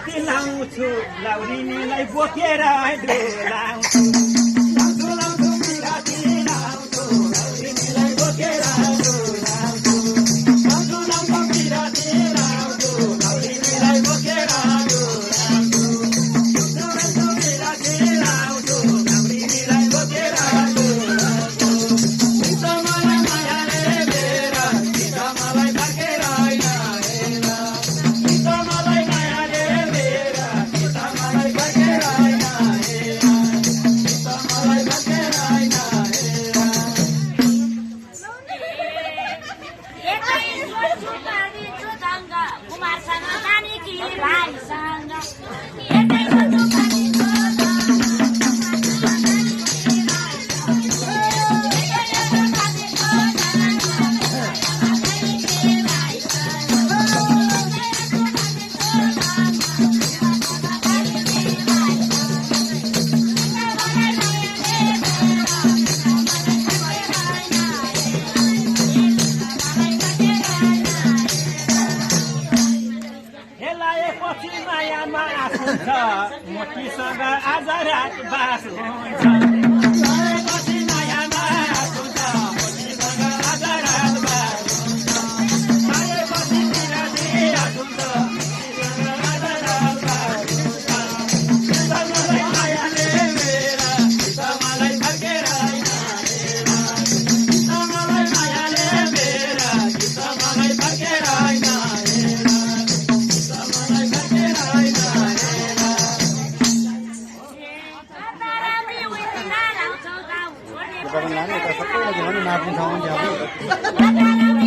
कति लाउँछु लाउरिनीलाई बोकेर डोलाउँछु लाउँछु लाउँछु बिराती लाउँछु लाउरिनीलाई बोकेर डोलाउँछु लाउँछु लाउँछु बिराती लाउँछु लाउरिनीलाई बोकेर डोलाउँछु लाउँछु बिराती लाउँछु लाउरिनीलाई बोकेर डोलाउँछु चित्त मलाई मायाले लिएर चित्त मलाई फर्केर होइन चित्त मलाई मायाले लिएर चित्त मलाई फर्केर होइन चित्त मलाई फर्केर होइन कुमारसँग जाने कि भाइसँग हेलाएपछि मायामा आँसुन्छ मोटीसँग आज रात बास हुन्छ हेलाएपछि मायामा आँसुन्छ मोटीसँग आज रात बास हुन्छ माएपछि बिराती आँसुन्छ मोटीसँग आज रात बास हुन्छ चित्त मलाई मायाले लिएर चित्त मलाई फर्केर होइन चित्त मलाई मायाले लिएर चित्त मलाई फर्केर होइन नानी यता सबै नाच्ने ठाउँ